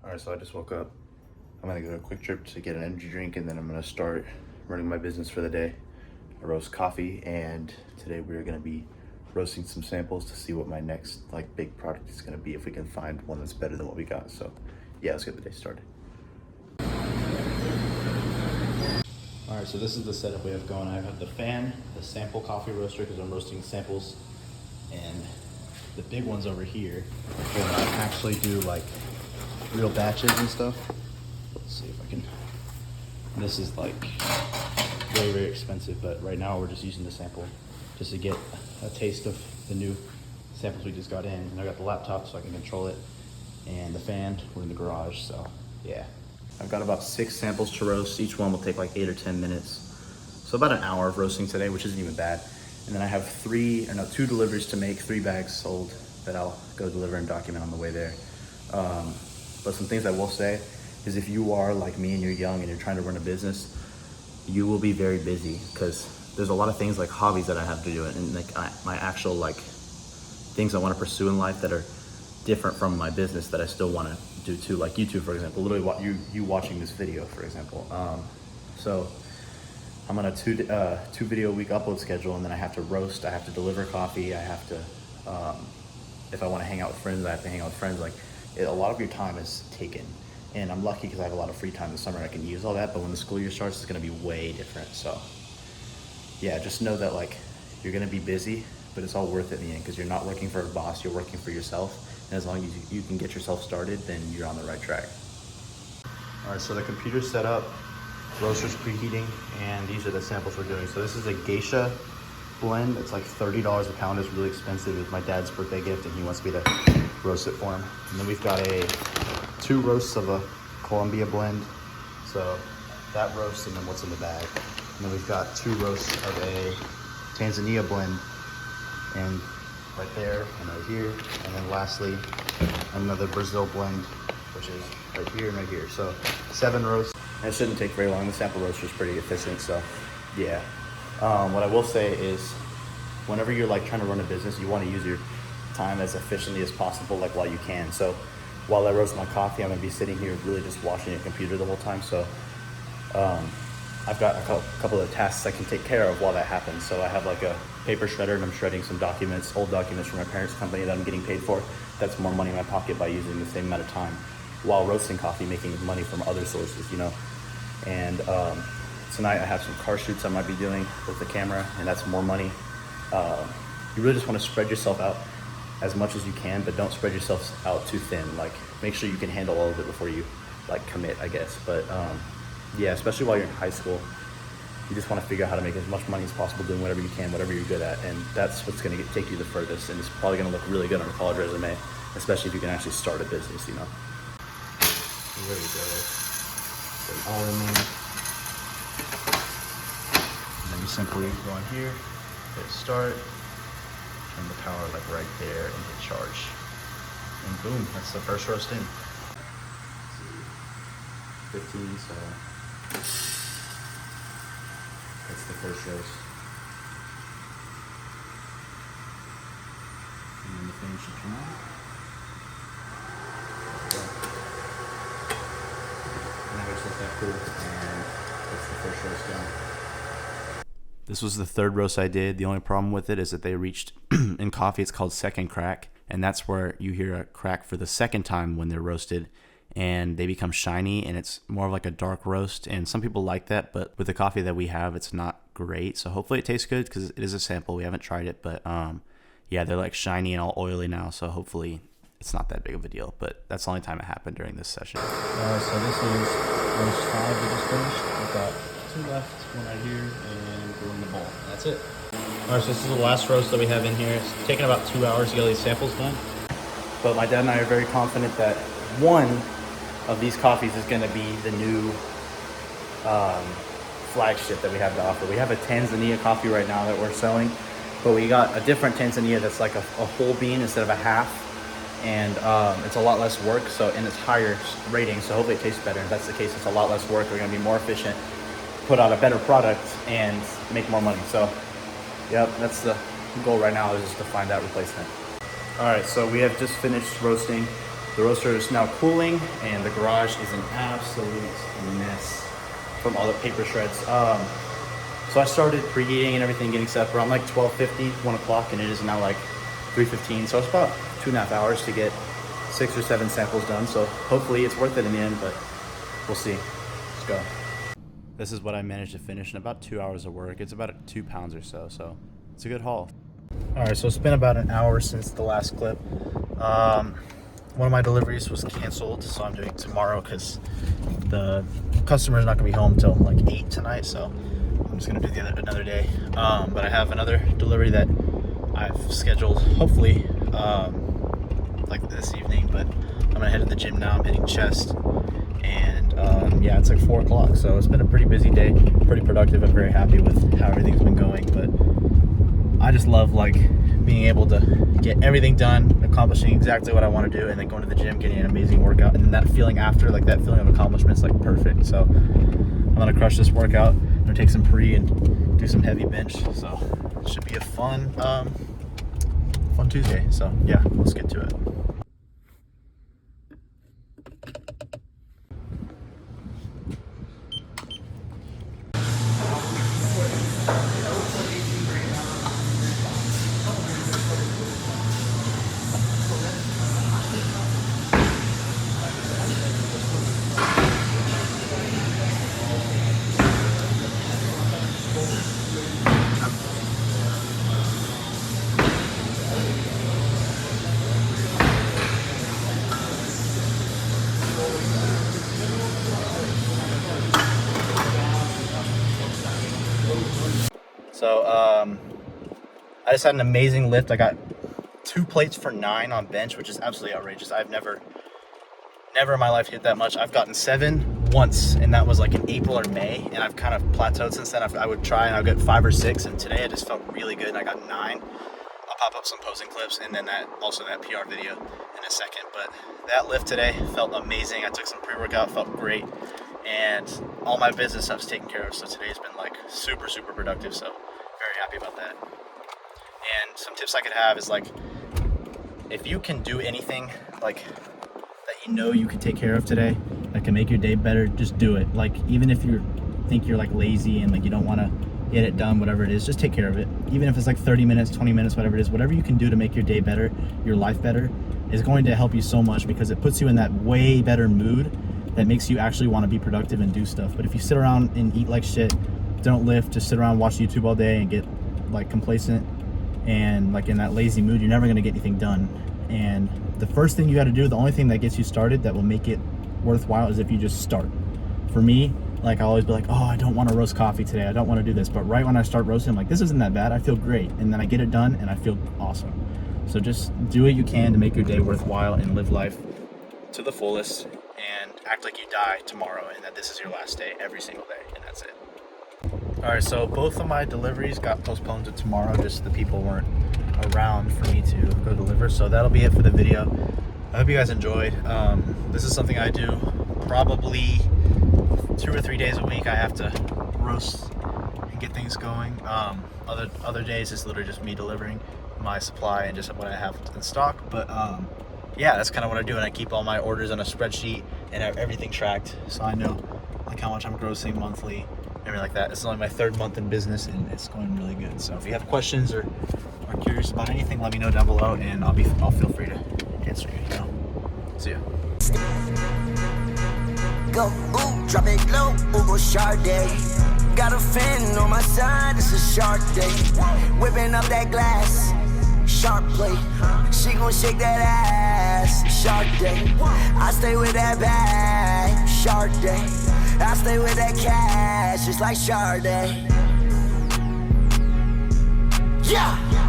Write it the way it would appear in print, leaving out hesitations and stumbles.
All right, so I just woke up. I'm gonna go a quick trip to get an energy drink, and then I'm gonna start running my business for the day. I roast coffee, and today we're gonna be roasting some samples to see what my next big product is gonna be, if we can find one that's better than what we got. So yeah, let's get the day started. All right, so this is the setup we have going. I have the fan, the sample coffee roaster, because I'm roasting samples, and the big one's over here where I actually do real batches and stuff. Let's see if I can. This is very, very expensive, but right now we're just using the sample just to get a taste of the new samples we just got in. And I got the laptop so I can control it, and the fan, we're in the garage, so yeah. I've got about 6 samples to roast. Each one will take 8 or 10 minutes. So about an hour of roasting today, which isn't even bad. And then I have 2 deliveries to make, 3 bags sold that I'll go deliver and document on the way there. But some things I will say is, if you are like me and you're young and you're trying to run a business, you will be very busy, because there's a lot of things like hobbies that I have to do, and my actual things I want to pursue in life that are different from my business that I still want to do too, like YouTube, for example. Literally, you watching this video, for example. So I'm on a 2 video a week upload schedule, and then I have to roast, I have to deliver coffee, I have to, if I want to hang out with friends, I have to hang out with friends. A lot of your time is taken, and I'm lucky because I have a lot of free time this summer. I can use all that, but when the school year starts, it's going to be way different. So yeah, just know that you're going to be busy, but it's all worth it in the end, because you're not working for a boss, you're working for yourself. And as long as you can get yourself started, then you're on the right track. All right, so the computer's set up, roaster's preheating, and these are the samples we're doing. So this is a geisha blend. It's $30 a pound. It's really expensive. It's my dad's birthday gift, and he wants me to roast it for him. And then we've got 2 roasts of a Colombia blend. So that roast, and then what's in the bag. And then we've got 2 roasts of a Tanzania blend, and right there and right here. And then lastly, another Brazil blend, which is right here and right here. So 7 roasts. And it shouldn't take very long. The sample roaster is pretty efficient, so yeah. What I will say is, whenever you're trying to run a business, you want to use your time as efficiently as possible, while you can. So while I roast my coffee, I'm gonna be sitting here really just watching a computer the whole time. So I've got a couple of tasks I can take care of while that happens. So I have a paper shredder, and I'm shredding some documents, old documents from my parents' company that I'm getting paid for. That's more money in my pocket by using the same amount of time while roasting coffee, making money from other sources, And tonight I have some car shoots I might be doing with the camera, and that's more money. You really just want to spread yourself out as much as you can, but don't spread yourself out too thin. Make sure you can handle all of it before you commit, I guess. But yeah, especially while you're in high school, you just want to figure out how to make as much money as possible doing whatever you can, whatever you're good at, and that's what's going to take you the furthest, and it's probably going to look really good on a college resume, especially if you can actually start a business, There we go. Put it all in there. And then you simply go in here, hit start, turn the power right there, and hit charge. And boom, that's the first roast in. 15, so that's the first roast. And then the fan should come on. And that makes that cool, and that's the first roast done. This was the 3rd roast I did. The only problem with it is that they reached, in coffee it's called second crack, and that's where you hear a crack for the second time when they're roasted, and they become shiny, and it's more of a dark roast, and some people like that, but with the coffee that we have, it's not great. So hopefully it tastes good, because it is a sample. We haven't tried it, but yeah, they're shiny and all oily now, so hopefully it's not that big of a deal, but that's the only time it happened during this session. So this is roast 5 we just finished. We've got 2 left, one right here, and go in the bowl. That's it. All right, so this is the last roast that we have in here. It's taken about 2 hours to get all these samples done. But my dad and I are very confident that one of these coffees is going to be the new flagship that we have to offer. We have a Tanzania coffee right now that we're selling, but we got a different Tanzania that's a whole bean instead of a half, and it's a lot less work, and it's higher rating, so hopefully it tastes better. If that's the case, it's a lot less work. We're going to be more efficient, put out a better product, and make more money. So yep, that's the goal right now, is just to find that replacement. All right, so we have just finished roasting The roaster is now cooling, and the garage is an absolute mess from all the paper shreds. So I started preheating and everything, getting set up around like 12:50, 1 o'clock, and it is now like 3:15. So it's about 2.5 hours to get 6 or 7 samples done. So hopefully it's worth it in the end, but we'll see. Let's go. This is what I managed to finish in about 2 hours of work. It's about 2 pounds or so, so it's a good haul. All right, so it's been about an hour since the last clip. One of my deliveries was canceled, so I'm doing tomorrow because the customer's not gonna be home till like 8 tonight, so I'm just gonna do another day. But I have another delivery that I've scheduled, hopefully like this evening, but I'm gonna head to the gym now. I'm hitting chest, and yeah, it's like 4 o'clock, so it's been a pretty busy day, pretty productive. I'm very happy with how everything's been going, but I just love like being able to get everything done, accomplishing exactly what I want to do, and then going to the gym, getting an amazing workout, and then that feeling after, like that feeling of accomplishment is like perfect. So I'm gonna crush this workout. I'm gonna take some pre and do some heavy bench. So it should be a fun Tuesday. So yeah, let's get to it. So I just had an amazing lift. I got 2 plates for 9 on bench, which is absolutely outrageous. I've never in my life hit that much. I've gotten 7 once, and that was like in April or May, and I've kind of plateaued since then. I would try and I'll get 5 or 6, and today I just felt really good, and I got 9. I'll pop up some posing clips and then that PR video in a second. But that lift today felt amazing. I took some pre-workout, felt great, and all my business stuff's taken care of. So today's been like super productive. So very happy about that. And some tips I could have is like, if you can do anything like that you know you can take care of today that can make your day better, just do it. Like even if you think you're like lazy and like you don't want to get it done, whatever it is, just take care of it. Even if it's like 30 minutes, 20 minutes, whatever it is, whatever you can do to make your day better, your life better, is going to help you so much, because it puts you in that way better mood that makes you actually want to be productive and do stuff. But if you sit around and eat like shit, don't lift, just sit around, watch YouTube all day and get like complacent and like in that lazy mood, you're never going to get anything done. And the first thing you got to do, the only thing that gets you started that will make it worthwhile, is if you just start. For me, like I'll always be like, oh, I don't want to roast coffee today, I don't want to do this. But right when I start roasting, I'm like, this isn't that bad, I feel great. And then I get it done and I feel awesome. So just do what you can to make your day worthwhile and live life to the fullest, and act like you die tomorrow and that this is your last day every single day, and that's it. All right, so both of my deliveries got postponed to tomorrow. Just the people weren't around for me to go deliver. So that'll be it for the video. I hope you guys enjoyed. This is something I do probably 2 or 3 days a week. I have to roast and get things going. Other days it's literally just me delivering my supply and just what I have in stock. But yeah, that's kind of what I do, and I keep all my orders on a spreadsheet and have everything tracked, so I know like how much I'm grossing monthly, everything like that. It's only my 3rd month in business, and it's going really good. So if you have questions or are curious about anything, let me know down below, and I'll feel free to answer you. See ya. Go, ooh, drop it low, ooh, go Sade. Got a fin on my side, it's a shark day. Whipping up that glass, shark play. She gon' shake that ass, shark day. I stay with that bag, shark day. I stay with that cash, just like Sade. Yeah!